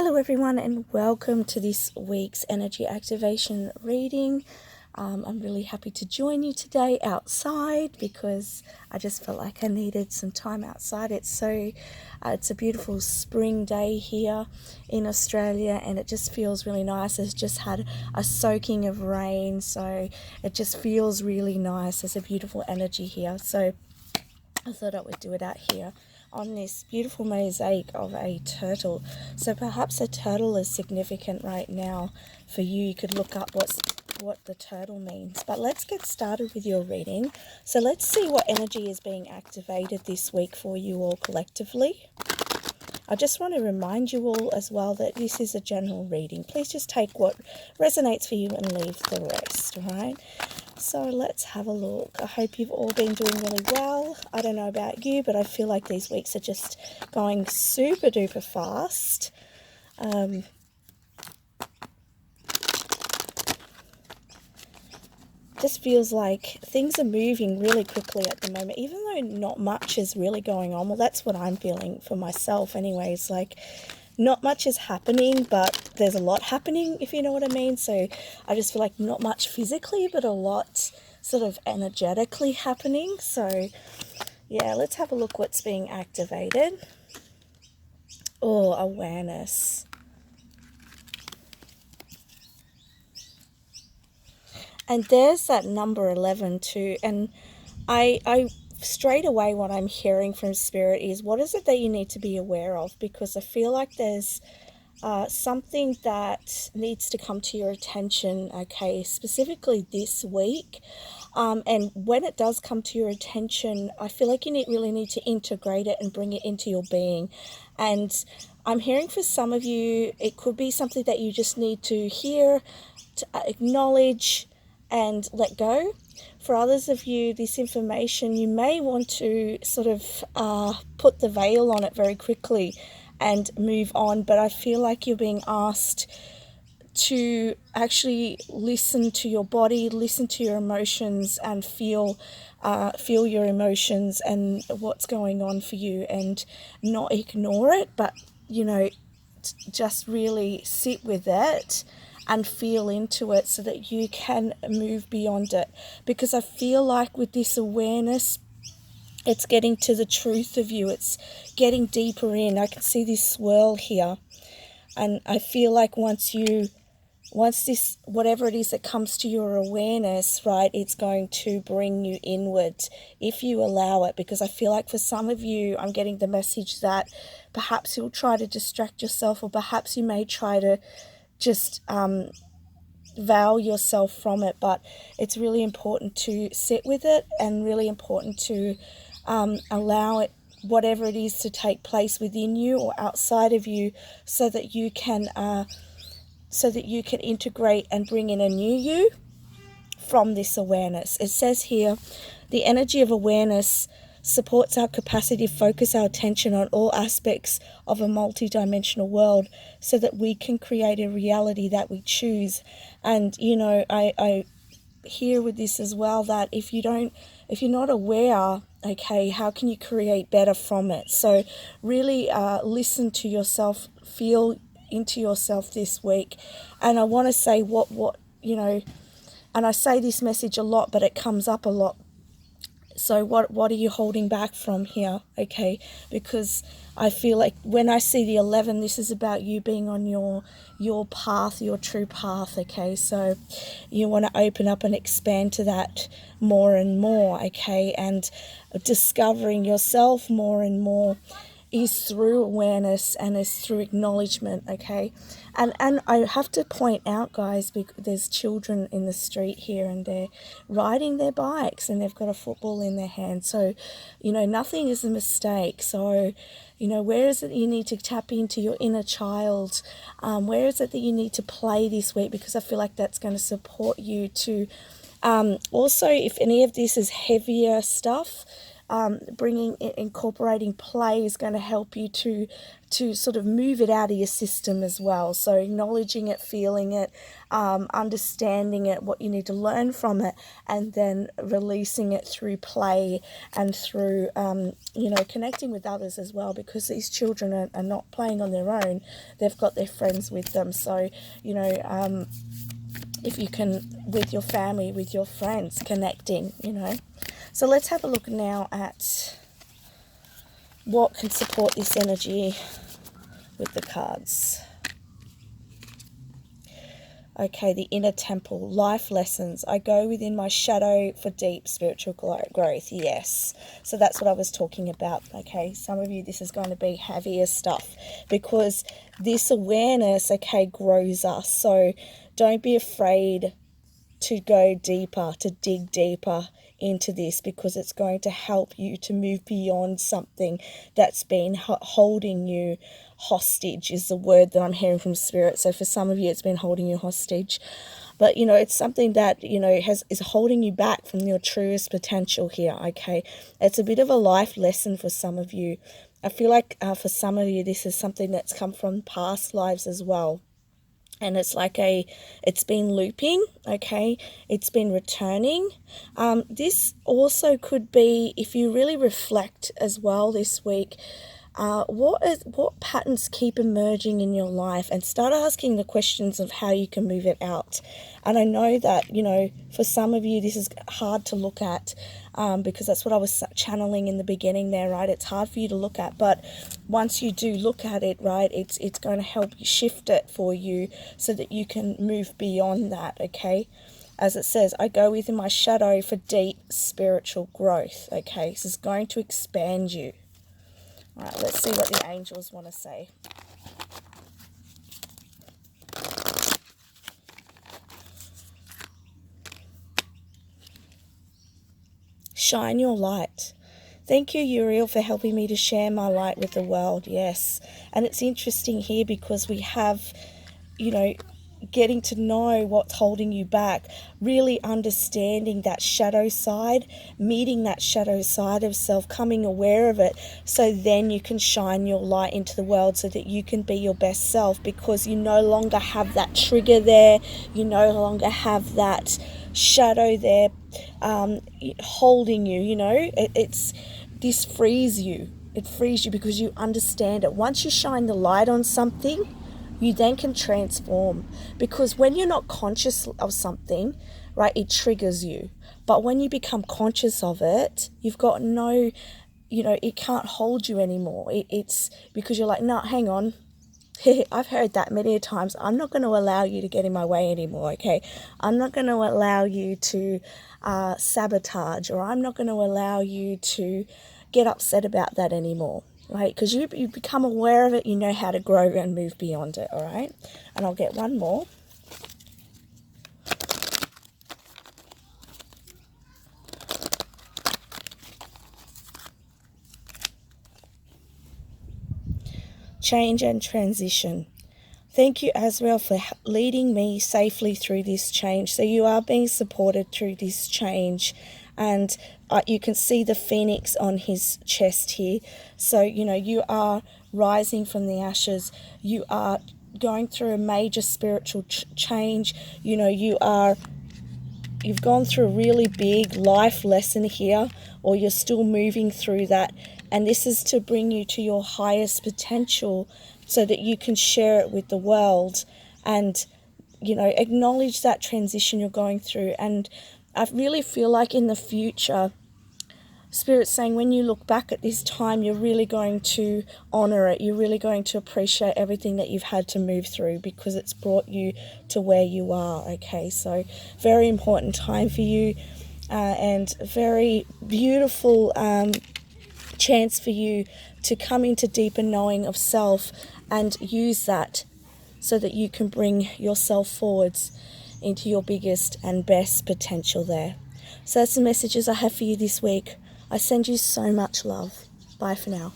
Hello everyone, and welcome to this week's energy activation reading. I'm really happy to join you today outside because I just felt like I needed some time outside. It's a beautiful spring day here in Australia, and it just feels really nice. It's just had a soaking of rain, so it just feels really nice. There's a beautiful energy here, so I thought I would do it out here on this beautiful mosaic of a turtle. So perhaps a turtle is significant right now for you. You could look up what the turtle means. But let's get started with your reading. So let's see what energy is being activated this week for you all collectively. I just want to remind you all as well that this is a general reading. Please just take what resonates for you and leave the rest, all right? So let's have a look. I hope you've all been doing really well. I don't know about you, but I feel like these weeks are just going super duper fast. Just feels like things are moving really quickly at the moment, even though not much is really going on. Well, that's what I'm feeling for myself anyways. Like, not much is happening, but there's a lot happening, if you know what I mean. So I just feel like not much physically, but a lot sort of energetically happening. So yeah, let's have a look what's being activated. Oh, awareness. And there's that number 11 too. And I straight away what I'm hearing from Spirit is, what is it that you need to be aware of? Because I feel like there's something that needs to come to your attention, okay, specifically this week. And when it does come to your attention, I feel like you really need to integrate it and bring it into your being. And I'm hearing for some of you, it could be something that you just need to hear, to acknowledge, and let go. For others of you, this information, you may want to sort of put the veil on it very quickly and move on. But I feel like you're being asked to actually listen to your body, listen to your emotions, and feel your emotions and what's going on for you, and not ignore it, but just really sit with it and feel into it so that you can move beyond it. Because I feel like with this awareness, it's getting to the truth of you. It's getting deeper in. I can see this swirl here. And I feel like once this, whatever it is that comes to your awareness, right, it's going to bring you inward if you allow it. Because I feel like for some of you, I'm getting the message that perhaps you'll try to distract yourself, or perhaps you may try to just veil yourself from it. But it's really important to sit with it, and really important to allow it, whatever it is, to take place within you or outside of you, so that you can integrate and bring in a new you from this awareness. It says here, the energy of awareness supports our capacity to focus our attention on all aspects of a multidimensional world so that we can create a reality that we choose. And I hear with this as well that if you're not aware, okay, how can you create better from it? So really listen to yourself, feel into yourself this week. And I want to say and I say this message a lot, but it comes up a lot. So what are you holding back from here? Okay, because I feel like when I see the 11, this is about you being on your path, your true path. Okay, so you want to open up and expand to that more and more. Okay, and discovering yourself more and more is through awareness and is through acknowledgement. Okay, and I have to point out, guys, because there's children in the street here, and they're riding their bikes, and they've got a football in their hand. So nothing is a mistake. So where is it that you need to tap into your inner child? Where is it that you need to play this week? Because I feel like that's going to support you to also, if any of this is heavier stuff, incorporating play is going to help you to sort of move it out of your system as well. So acknowledging it, feeling it, understanding it, what you need to learn from it, and then releasing it through play and through, connecting with others as well, because these children are not playing on their own. They've got their friends with them. So, if you can, with your family, with your friends, connecting, So let's have a look now at what can support this energy with the cards. Okay, the inner temple, life lessons. I go within my shadow for deep spiritual growth. Yes. So that's what I was talking about. Okay, some of you, this is going to be heavier stuff, because this awareness, grows us. So don't be afraid to go deeper, to dig deeper into this, because it's going to help you to move beyond something that's been holding you hostage, is the word that I'm hearing from Spirit. So for some of you, it's been holding you hostage, but it's something that is holding you back from your truest potential here. Okay, it's a bit of a life lesson for some of you. I feel like for some of you, this is something that's come from past lives as well. And it's like it's been looping, okay? It's been returning. This also could be, if you really reflect as well this week, what patterns keep emerging in your life, and start asking the questions of how you can move it out. And I know that, for some of you, this is hard to look at, because that's what I was channeling in the beginning there, right? It's hard for you to look at, but once you do look at it, right, it's going to help you shift it for you so that you can move beyond that, okay? As it says, I go within my shadow for deep spiritual growth, okay? This is going to expand you. All right, let's see what the angels want to say. Shine your light. Thank you, Uriel, for helping me to share my light with the world. Yes. And it's interesting here because we have, getting to know what's holding you back, really understanding that shadow side, meeting that shadow side of self, coming aware of it, so then you can shine your light into the world so that you can be your best self, because you no longer have that trigger there, you no longer have that shadow there holding you. This frees you. It frees you because you understand it. Once you shine the light on something, you then can transform, because when you're not conscious of something, right, it triggers you. But when you become conscious of it, you've got no, it can't hold you anymore. It's because you're like, no, hang on. I've heard that many times. I'm not going to allow you to get in my way anymore, okay? I'm not going to allow you to sabotage, or I'm not going to allow you to get upset about that anymore. Right, because you become aware of it, you know how to grow and move beyond it, all right? And I'll get one more. Change and transition. Thank you, Azrael, for leading me safely through this change. So you are being supported through this change. And you can see the phoenix on his chest here. So, you are rising from the ashes. You are going through a major spiritual change. You've gone through a really big life lesson here, or you're still moving through that. And this is to bring you to your highest potential so that you can share it with the world and, acknowledge that transition you're going through. And I really feel like in the future, Spirit's saying when you look back at this time, you're really going to honor it. You're really going to appreciate everything that you've had to move through, because it's brought you to where you are, okay? So very important time for you, and very beautiful chance for you to come into deeper knowing of self and use that so that you can bring yourself forwards into your biggest and best potential there. So that's the messages I have for you this week. I send you so much love. Bye for now.